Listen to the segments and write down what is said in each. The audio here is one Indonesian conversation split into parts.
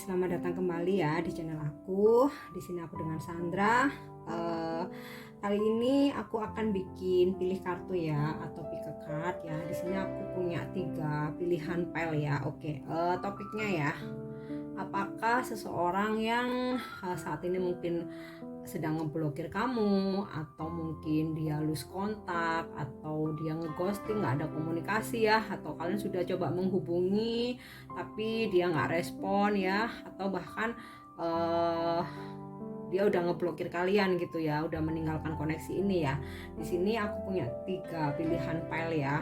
selamat datang kembali ya di channel aku. Di sini aku dengan Sandra. Kali ini aku akan bikin pilih kartu ya, atau pick a card ya. Di sini aku punya 3 pilihan pile ya. Oke, topiknya ya. Apakah seseorang yang saat ini mungkin sedang ngeblokir kamu, atau mungkin dia lose kontak, atau dia ngeghosting, nggak ada komunikasi ya, atau kalian sudah coba menghubungi tapi dia nggak respon ya, atau bahkan dia udah ngeblokir kalian gitu ya, udah meninggalkan koneksi ini ya. Di sini aku punya 3 pilihan file ya.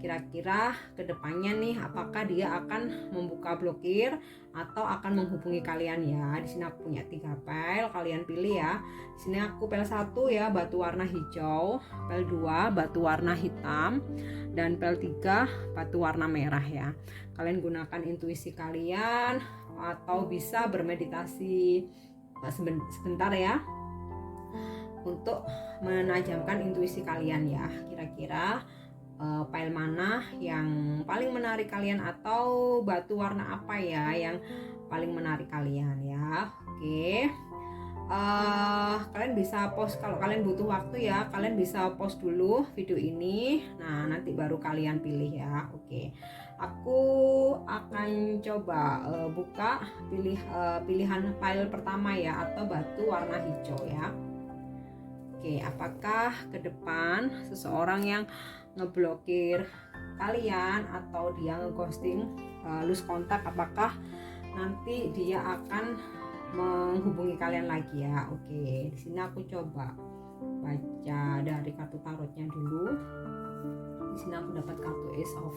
Kira-kira kedepannya nih, apakah dia akan membuka blokir atau akan menghubungi kalian ya. Di sini aku punya 3 file, kalian pilih ya. Di sini aku file 1 ya, batu warna hijau, file 2 batu warna hitam, dan file 3 batu warna merah ya. Kalian gunakan intuisi kalian atau bisa bermeditasi sebentar ya, untuk menajamkan intuisi kalian ya. Kira-kira file mana yang paling menarik kalian, atau batu warna apa ya yang paling menarik kalian ya. Oke, kalian bisa pause kalau kalian butuh waktu ya. Kalian bisa pause dulu video ini, nah nanti baru kalian pilih ya. Oke, aku akan coba buka pilihan file pertama ya, atau batu warna hijau ya. Oke, apakah ke depan seseorang yang ngeblokir kalian atau dia ngeghosting, lose kontak, apakah nanti dia akan menghubungi kalian lagi ya. Oke, di sini aku coba baca dari kartu tarotnya dulu. Di sini aku dapat kartu Ace of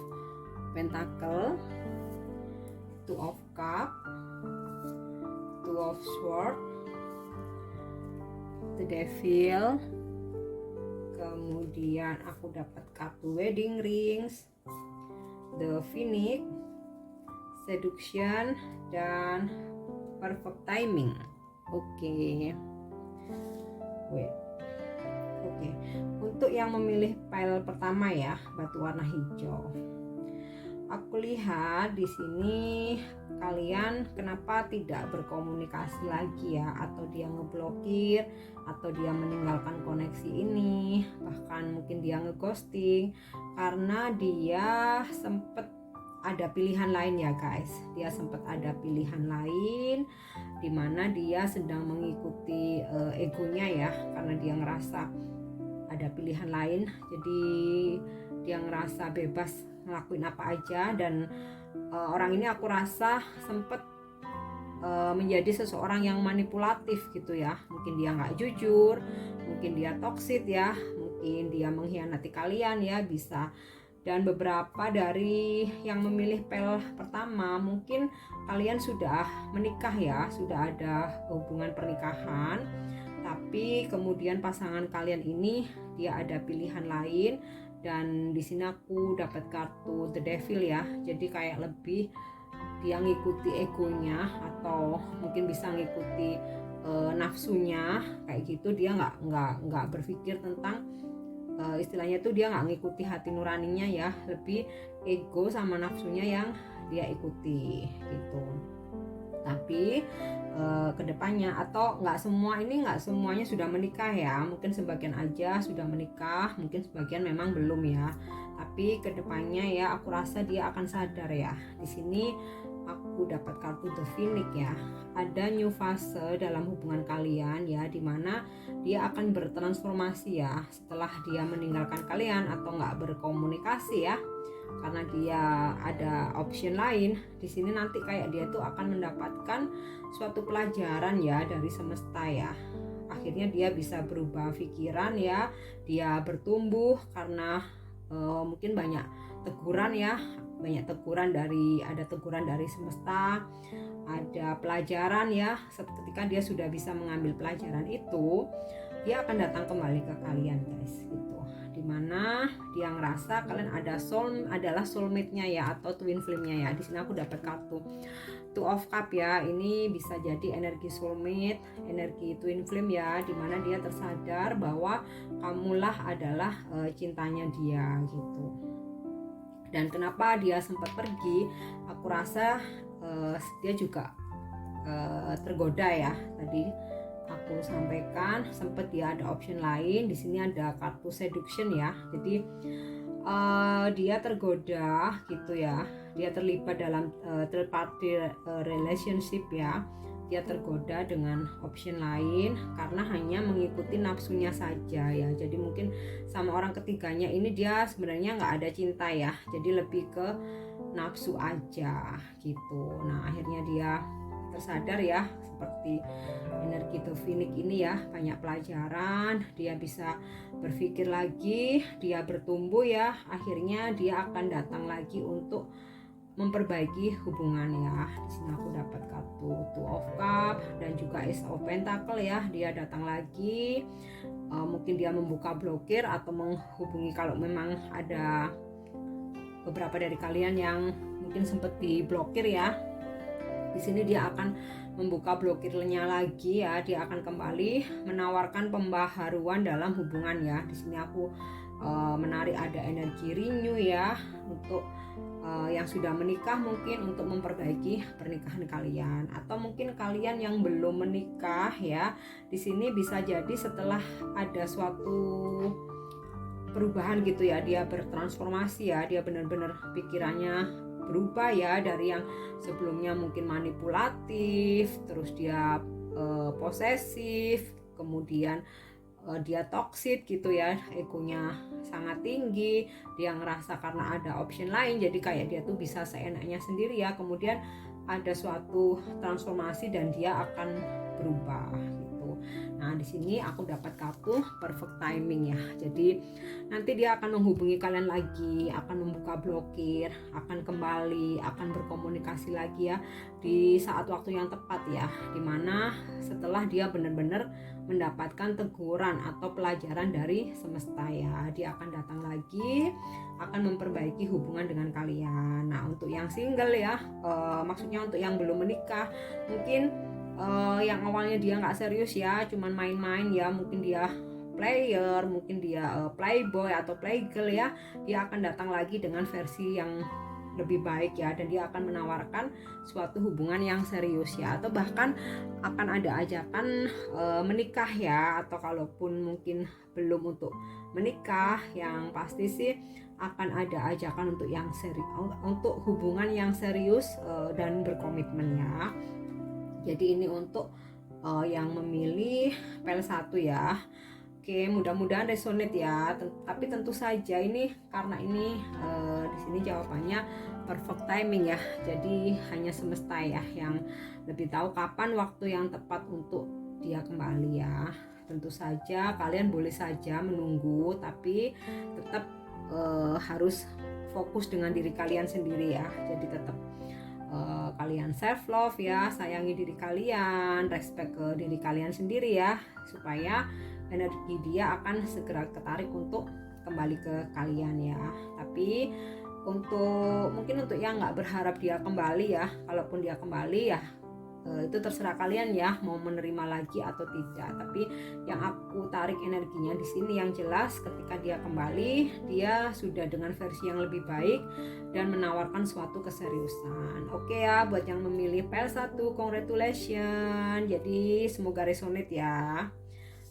Pentacle, Two of Cup, Two of Sword, The Devil, kemudian aku dapat kartu Wedding Rings, The Phoenix, Seduction, dan Perfect Timing. Oke. Untuk yang memilih pile pertama ya, batu warna hijau, aku lihat di sini kalian kenapa tidak berkomunikasi lagi ya, atau dia ngeblokir, atau dia meninggalkan koneksi ini, bahkan mungkin dia ngeghosting karena dia sempet ada pilihan lain ya guys. Dia sempat ada pilihan lain dimana dia sedang mengikuti egonya ya, karena dia ngerasa ada pilihan lain, jadi dia ngerasa bebas ngelakuin apa aja. Dan orang ini aku rasa sempet menjadi seseorang yang manipulatif gitu ya. Mungkin dia nggak jujur, mungkin dia toksik ya, mungkin dia mengkhianati kalian ya, bisa. Dan beberapa dari yang memilih pel pertama, mungkin kalian sudah menikah ya, sudah ada hubungan pernikahan, tapi kemudian pasangan kalian ini dia ada pilihan lain. Dan di sini aku dapat kartu The Devil ya, jadi kayak lebih dia ngikuti egonya, atau mungkin bisa ngikuti nafsunya kayak gitu. Dia nggak berpikir tentang istilahnya tuh, dia nggak ngikuti hati nuraninya ya, lebih ego sama nafsunya yang dia ikuti gitu. Tapi kedepannya, atau nggak semuanya sudah menikah ya, mungkin sebagian aja sudah menikah, mungkin sebagian memang belum ya. Tapi kedepannya ya, aku rasa dia akan sadar ya. Di sini aku dapat kartu The Phoenix ya, ada new fase dalam hubungan kalian ya, dimana dia akan bertransformasi ya setelah dia meninggalkan kalian atau nggak berkomunikasi ya, karena dia ada option lain. Di sini nanti kayak dia tuh akan mendapatkan suatu pelajaran ya dari semesta ya. Akhirnya dia bisa berubah pikiran ya, dia bertumbuh karena mungkin banyak teguran ya, ada teguran dari semesta, ada pelajaran ya. Ketika dia sudah bisa mengambil pelajaran itu, dia akan datang kembali ke kalian guys gitu, dimana dia ngerasa kalian adalah soulmate-nya ya, atau twin flame-nya ya. Di sini aku dapat kartu Two of Cup ya, ini bisa jadi energi soulmate, energi twin flame ya, dimana dia tersadar bahwa kamulah adalah cintanya dia gitu. Dan kenapa dia sempat pergi, aku rasa dia juga tergoda ya. Tadi aku sampaikan sempat dia ada option lain. Di sini ada kartu seduction ya. Jadi dia tergoda gitu ya. Dia terlibat dalam third party relationship ya. Dia tergoda dengan option lain karena hanya mengikuti nafsunya saja ya. Jadi mungkin sama orang ketiganya ini dia sebenarnya nggak ada cinta ya. Jadi lebih ke nafsu aja gitu. Nah akhirnya dia tersadar ya, seperti energi Dominik ini ya, banyak pelajaran, dia bisa berpikir lagi, dia bertumbuh ya, akhirnya dia akan datang lagi untuk memperbaiki hubungan ya. Di sini aku dapat kartu Two of Cup dan juga Ace of Pentacle ya. Dia datang lagi, mungkin dia membuka blokir atau menghubungi kalau memang ada beberapa dari kalian yang mungkin sempat diblokir ya. Di sini dia akan membuka blokirnya lagi ya. Dia akan kembali menawarkan pembaharuan dalam hubungan ya. Di sini aku menarik ada energi renew ya untuk yang sudah menikah, mungkin untuk memperbaiki pernikahan kalian, atau mungkin kalian yang belum menikah ya. Di sini bisa jadi setelah ada suatu perubahan gitu ya, dia bertransformasi ya, dia benar-benar pikirannya berubah ya, dari yang sebelumnya mungkin manipulatif, terus dia posesif, kemudian dia toksik gitu ya, egonya sangat tinggi, dia ngerasa karena ada option lain jadi kayak dia tuh bisa seenaknya sendiri ya. Kemudian ada suatu transformasi dan dia akan berubah gitu. Nah di sini aku dapat kartu perfect timing ya. Jadi nanti dia akan menghubungi kalian lagi, akan membuka blokir, akan kembali, akan berkomunikasi lagi ya di saat waktu yang tepat ya. Dimana setelah dia benar-benar mendapatkan teguran atau pelajaran dari semesta ya, dia akan datang lagi, akan memperbaiki hubungan dengan kalian. Nah untuk yang single ya, maksudnya untuk yang belum menikah, mungkin yang awalnya dia nggak serius ya, cuman main-main ya, mungkin dia player, mungkin dia playboy atau playgirl ya, dia akan datang lagi dengan versi yang lebih baik ya, dan dia akan menawarkan suatu hubungan yang serius ya, atau bahkan akan ada ajakan menikah ya, atau kalaupun mungkin belum untuk menikah, yang pasti sih akan ada ajakan untuk yang serius, untuk hubungan yang serius dan berkomitmen ya. Jadi ini untuk yang memilih PL 1 ya. Oke, mudah-mudahan resonate ya. Tapi tentu saja ini karena ini di sini jawabannya perfect timing ya. Jadi hanya semesta ya yang lebih tahu kapan waktu yang tepat untuk dia kembali ya. Tentu saja kalian boleh saja menunggu, tapi tetap harus fokus dengan diri kalian sendiri ya. Jadi tetap kalian self love ya, sayangi diri kalian, respect ke diri kalian sendiri ya, supaya energi dia akan segera ketarik untuk kembali ke kalian ya. Tapi mungkin untuk yang nggak berharap dia kembali ya, kalaupun dia kembali ya itu terserah kalian ya mau menerima lagi atau tidak. Tapi yang aku tarik energinya di sini yang jelas ketika dia kembali, dia sudah dengan versi yang lebih baik dan menawarkan suatu keseriusan. Oke ya, buat yang memilih PL 1, congratulations. Jadi semoga resonate ya.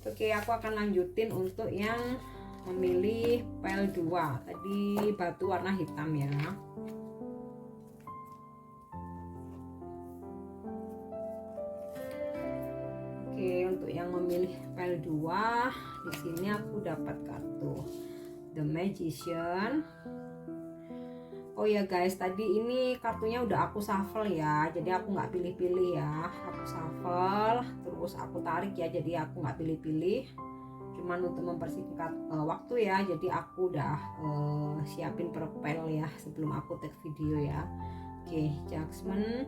Oke, aku akan lanjutin untuk yang memilih PL 2. Tadi batu warna hitam ya. Oke, untuk yang memilih PL 2, di sini aku dapat kartu The Magician. Oh ya guys, tadi ini kartunya udah aku shuffle ya, jadi aku nggak pilih-pilih ya, aku shuffle terus aku tarik ya, jadi aku nggak pilih-pilih, cuman untuk mempersingkat waktu ya. Jadi aku udah siapin perpel ya sebelum aku take video ya. Oke, Judgment,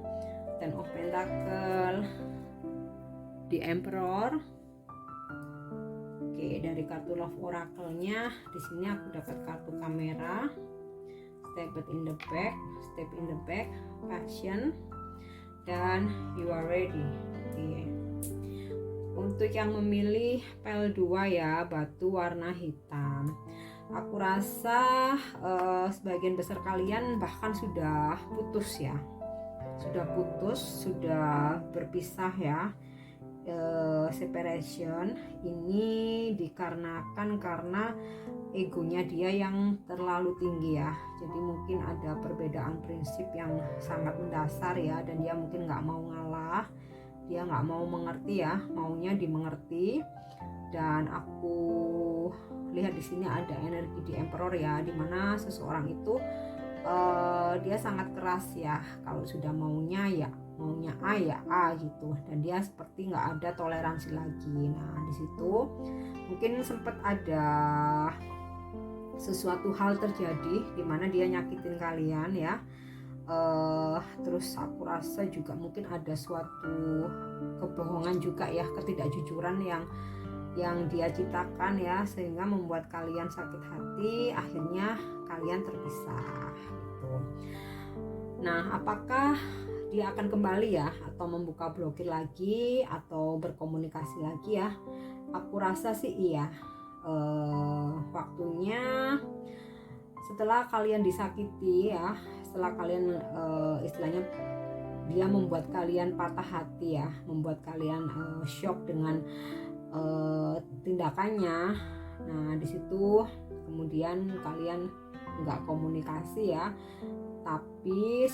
Ten of Pentacle, The Emperor. Oke, dari kartu Love Oracle-nya di sini aku dapat kartu kamera, Step in the back, Passion, dan You Are Ready. Oke. Untuk yang memilih PL 2 ya, batu warna hitam, aku rasa sebagian besar kalian bahkan sudah putus ya. sudah putus, sudah berpisah ya. Separation ini dikarenakan karena egonya dia yang terlalu tinggi ya. Jadi mungkin ada perbedaan prinsip yang sangat mendasar ya, dan dia mungkin nggak mau ngalah, dia nggak mau mengerti ya, maunya dimengerti. Dan aku lihat di sini ada energi di Emperor ya, dimana seseorang itu dia sangat keras ya. Kalau sudah maunya ya maunya A ya A gitu, dan dia seperti nggak ada toleransi lagi. Nah di situ mungkin sempat ada sesuatu hal terjadi di mana dia nyakitin kalian ya. Terus aku rasa juga mungkin ada suatu kebohongan juga ya, ketidakjujuran yang dia ciptakan ya, sehingga membuat kalian sakit hati, akhirnya kalian terpisah gitu. Nah apakah dia akan kembali ya, atau membuka blokir lagi, atau berkomunikasi lagi ya? Aku rasa sih iya. Waktunya setelah kalian disakiti ya, setelah kalian istilahnya dia membuat kalian patah hati ya, membuat kalian shock dengan tindakannya. Nah di situ kemudian kalian nggak komunikasi ya, tapi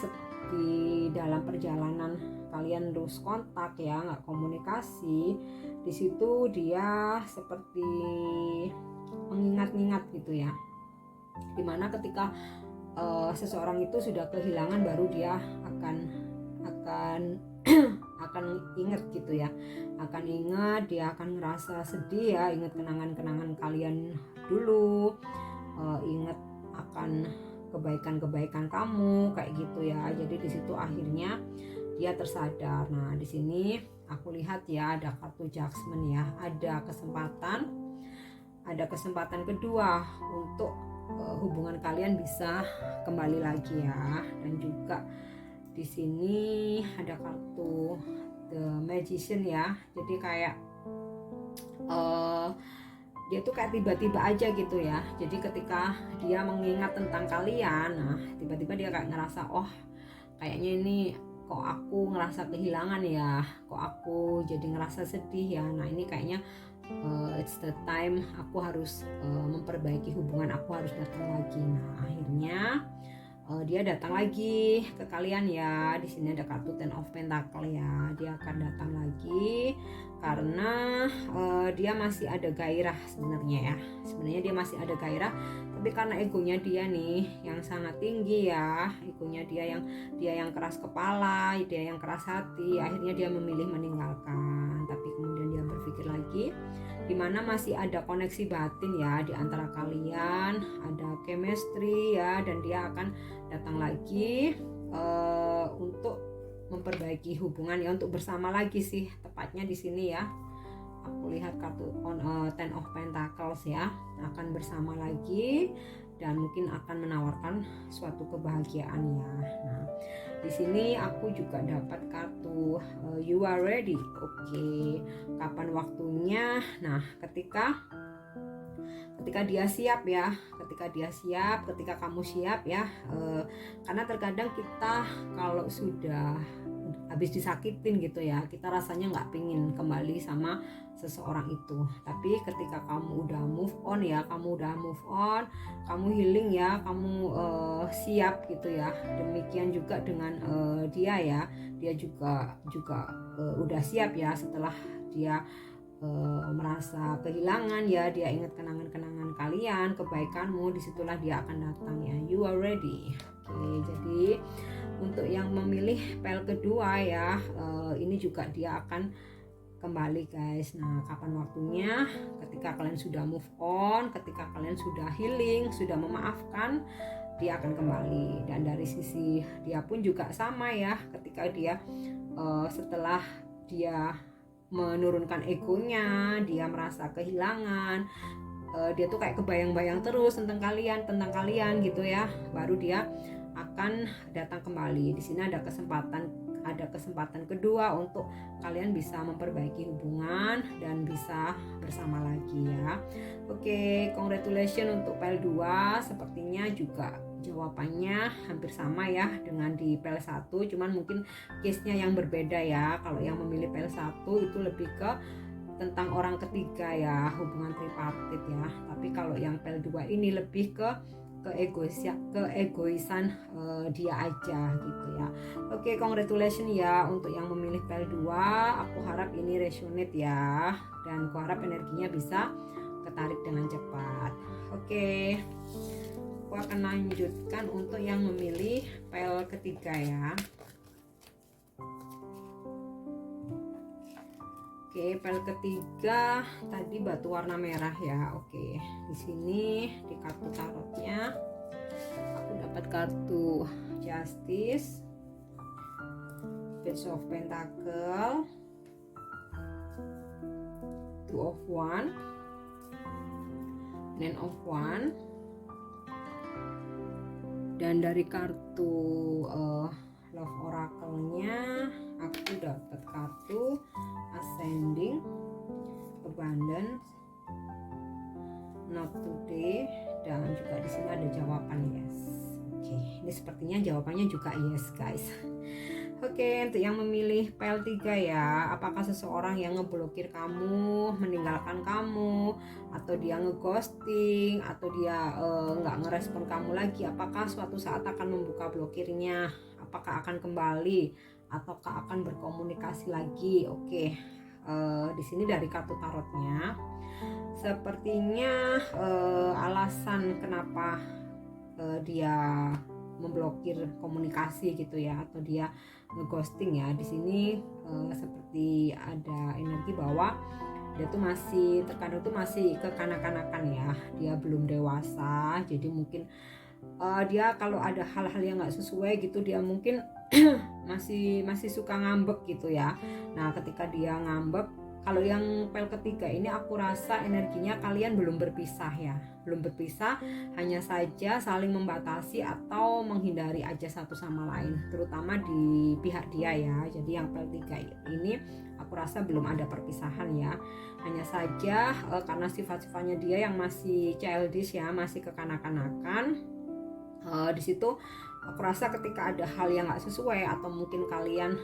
di dalam perjalanan kalian terus kontak ya, nggak komunikasi. Di situ dia seperti mengingat-ingat gitu ya, dimana ketika seseorang itu sudah kehilangan baru dia akan akan ingat gitu ya, akan ingat, dia akan ngerasa sedih ya, ingat kenangan-kenangan kalian dulu, ingat akan kebaikan-kebaikan kamu kayak gitu ya. Jadi di situ akhirnya dia tersadar. Nah di sini aku lihat ya ada kartu Judgment ya, ada kesempatan kedua untuk hubungan kalian bisa kembali lagi ya. Dan juga di sini ada kartu The Magician ya. Jadi kayak dia tuh kayak tiba-tiba aja gitu ya. Jadi ketika dia mengingat tentang kalian, nah tiba-tiba dia kayak ngerasa, oh kayaknya ini kok aku ngerasa kehilangan ya, kok aku jadi ngerasa sedih ya. Nah ini kayaknya it's the time aku harus memperbaiki hubungan, aku harus datang lagi. Nah akhirnya dia datang lagi ke kalian ya. Di sini ada kartu Ten of Pentacle ya. Dia akan datang lagi karena dia masih ada gairah sebenarnya ya. Sebenarnya dia masih ada gairah, tapi karena egonya dia nih yang sangat tinggi ya, egonya dia yang keras kepala, dia yang keras hati, akhirnya dia memilih meninggalkan. Tapi kemudian dia berpikir lagi, dimana masih ada koneksi batin ya di antara kalian, ada chemistry ya, dan dia akan datang lagi untuk memperbaiki hubungan ya, untuk bersama lagi sih tepatnya di sini ya. Aku lihat kartu Ten of Pentacles ya, akan bersama lagi dan mungkin akan menawarkan suatu kebahagiaan ya. Nah di sini aku juga dapat kartu You Are Ready. Oke, kapan waktunya? Nah ketika dia siap ya, ketika kamu siap ya, karena terkadang kita kalau sudah habis disakitin gitu ya, kita rasanya nggak pingin kembali sama seseorang itu. Tapi ketika kamu udah move on ya, kamu healing ya, kamu siap gitu ya. Demikian juga dengan dia ya, dia juga udah siap ya. Setelah dia merasa kehilangan ya, dia ingat kenangan-kenangan kalian, kebaikanmu, disitulah dia akan datang ya. You are ready. Oke, jadi untuk yang memilih pile kedua ya, ini juga dia akan kembali guys. Nah kapan waktunya? Ketika kalian sudah move on, ketika kalian sudah healing, sudah memaafkan, dia akan kembali. Dan dari sisi dia pun juga sama ya, ketika dia setelah dia menurunkan egonya, dia merasa kehilangan, dia tuh kayak kebayang-bayang terus tentang kalian gitu ya, baru dia akan datang kembali. Di sini ada kesempatan kedua untuk kalian bisa memperbaiki hubungan dan bisa bersama lagi ya. Oke, congratulations untuk pile 2, sepertinya juga jawabannya hampir sama ya dengan di PL 1, cuman mungkin case-nya yang berbeda ya. Kalau yang memilih PL 1 itu lebih ke tentang orang ketiga ya, hubungan tripartit ya. Tapi kalau yang PL 2 ini lebih ke keegoisan dia aja gitu ya. Oke, congratulations ya untuk yang memilih PL 2. Aku harap ini resonate ya, dan aku harap energinya bisa ketarik dengan cepat. Oke, aku akan lanjutkan untuk yang memilih PL ketiga ya. Oke, PL ketiga tadi batu warna merah ya. Oke, di sini di kartu tarotnya aku dapat kartu Justice, Page of Pentacle, Two of Wands, Nine of Wands, dan dari kartu Love Oracle-nya aku dapat kartu Ascending, Abundance, Not Today, dan juga di sini ada jawaban yes. Oke, ini sepertinya jawabannya juga yes guys. Oke, untuk yang memilih PL 3 ya, apakah seseorang yang ngeblokir kamu, meninggalkan kamu, atau dia ngeghosting, atau dia nggak ngerespon kamu lagi, apakah suatu saat akan membuka blokirnya, apakah akan kembali, ataukah akan berkomunikasi lagi. Oke, di sini dari kartu tarotnya sepertinya alasan kenapa dia memblokir komunikasi gitu ya, atau dia ngeghosting ya, di sini seperti ada energi bahwa dia tuh masih terkadang tuh masih kekanak-kanakan ya, dia belum dewasa. Jadi mungkin dia kalau ada hal-hal yang nggak sesuai gitu, dia mungkin masih suka ngambek gitu ya. Nah, ketika dia ngambek, kalau yang PL ketiga ini aku rasa energinya kalian belum berpisah ya, belum berpisah, hanya saja saling membatasi atau menghindari aja satu sama lain, terutama di pihak dia ya. Jadi yang PL 3 ini aku rasa belum ada perpisahan ya, hanya saja karena sifat-sifatnya dia yang masih childish ya, masih kekanak-kanakan. Di situ aku rasa ketika ada hal yang nggak sesuai, atau mungkin kalian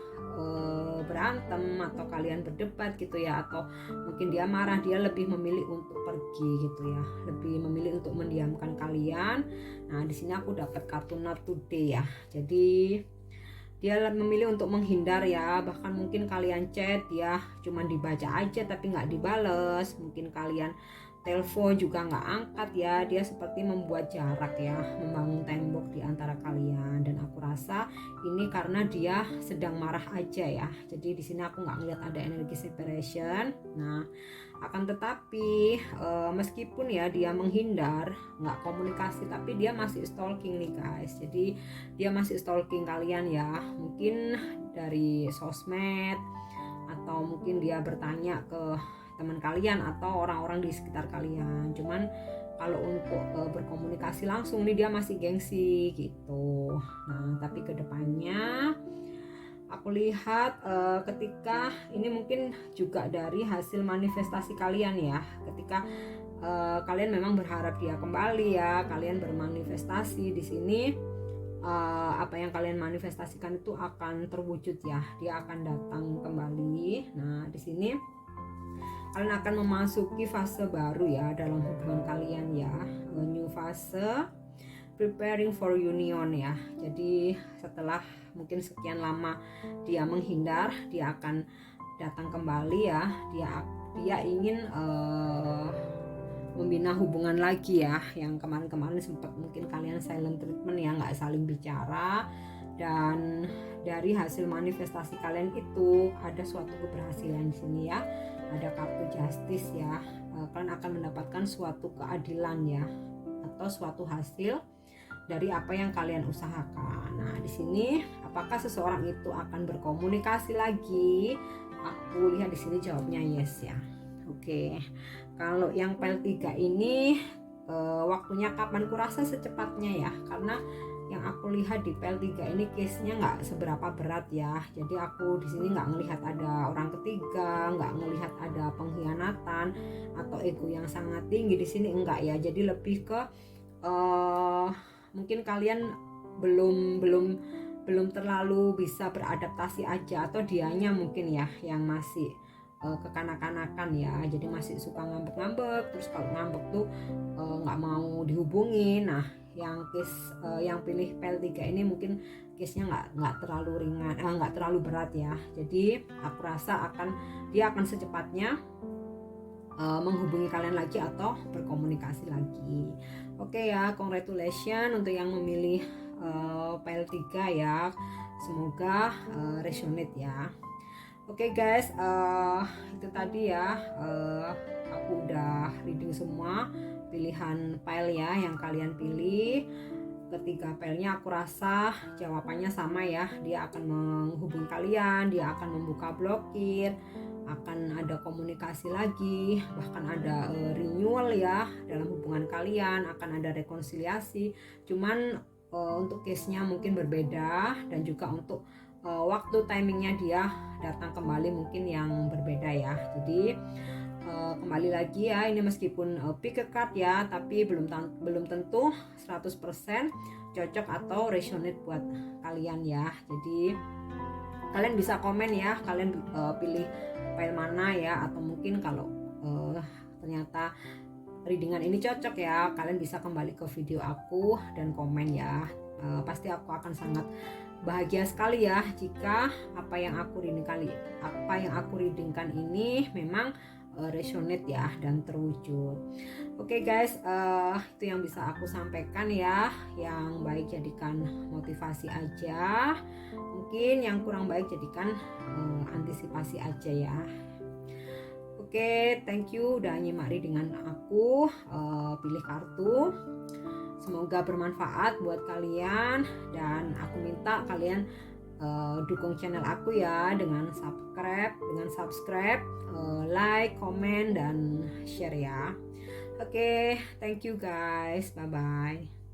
berantem, atau kalian berdebat gitu ya, atau mungkin dia marah, dia lebih memilih untuk pergi gitu ya, lebih memilih untuk mendiamkan kalian. Nah, di sini aku dapat kartu Not Today ya. Jadi dia memilih untuk menghindar ya, bahkan mungkin kalian chat dia cuman dibaca aja tapi nggak dibales, mungkin kalian telepon juga nggak angkat ya, dia seperti membuat jarak ya, membangun tembok di antara kalian. Dan aku rasa ini karena dia sedang marah aja ya, jadi di sini aku nggak ngeliat ada energi separation. Nah, akan tetapi meskipun ya dia menghindar, nggak komunikasi, tapi dia masih stalking nih guys. Jadi dia masih stalking kalian ya, mungkin dari sosmed, atau mungkin dia bertanya ke teman kalian atau orang-orang di sekitar kalian. Cuman kalau untuk berkomunikasi langsung nih dia masih gengsi gitu. Nah, tapi kedepannya aku lihat ketika ini mungkin juga dari hasil manifestasi kalian ya, ketika kalian memang berharap dia kembali ya, kalian bermanifestasi di sini. Apa yang kalian manifestasikan itu akan terwujud ya, dia akan datang kembali. Nah, di sini kalian akan memasuki fase baru ya dalam hubungan kalian ya, new fase, preparing for union ya. Jadi setelah mungkin sekian lama dia menghindar, dia akan datang kembali ya. Dia ingin membina hubungan lagi ya, yang kemarin-kemarin sempat mungkin kalian silent treatment ya, nggak saling bicara. Dan dari hasil manifestasi kalian itu ada suatu keberhasilan di sini ya, ada kartu Justice ya. Kalian akan mendapatkan suatu keadilan ya, atau suatu hasil dari apa yang kalian usahakan. Nah, di sini apakah seseorang itu akan berkomunikasi lagi? Aku lihat di sini jawabnya yes ya. Oke. Kalau yang PL 3 ini waktunya kapan? Kurasa secepatnya ya, karena yang aku lihat di PL 3 ini case-nya nggak seberapa berat ya. Jadi aku di sini nggak ngelihat ada orang ketiga, nggak ngelihat ada pengkhianatan atau ego yang sangat tinggi di sini, enggak ya. Jadi lebih ke mungkin kalian belum terlalu bisa beradaptasi aja, atau dianya mungkin ya yang masih kekanak-kanakan ya, jadi masih suka ngambek-ngambek, terus kalau ngambek tuh nggak mau dihubungin. Nah, yang case yang pilih PL3 ini mungkin case-nya nggak terlalu ringan, nggak terlalu berat ya. Jadi aku rasa dia akan secepatnya menghubungi kalian lagi atau berkomunikasi lagi. Oke ya, congratulations untuk yang memilih PL3 ya. Semoga resonate ya. Oke guys, itu tadi ya, aku udah reading semua pilihan file ya yang kalian pilih. Ketiga filenya aku rasa jawabannya sama ya, dia akan menghubungi kalian, dia akan membuka blokir, akan ada komunikasi lagi, bahkan ada renewal ya dalam hubungan kalian, akan ada rekonsiliasi. Cuman untuk case-nya mungkin berbeda, dan juga untuk waktu timingnya dia datang kembali mungkin yang berbeda ya. Jadi kembali lagi ya, ini meskipun pick a card ya, tapi belum tentu 100% cocok atau resonate buat kalian ya. Jadi kalian bisa komen ya, kalian pilih file mana ya, atau mungkin kalau ternyata readingan ini cocok ya, kalian bisa kembali ke video aku dan komen ya. Pasti aku akan sangat bahagia sekali ya jika apa yang aku readingkan ini memang resonate ya dan terwujud. Oke guys, itu yang bisa aku sampaikan ya. Yang baik jadikan motivasi aja, mungkin yang kurang baik jadikan antisipasi aja ya. Oke, thank you udah nyimak readingan aku, pilih kartu. Semoga bermanfaat buat kalian, dan aku minta kalian dukung channel aku ya dengan subscribe, like, komen, dan share ya. Oke, thank you guys, bye bye.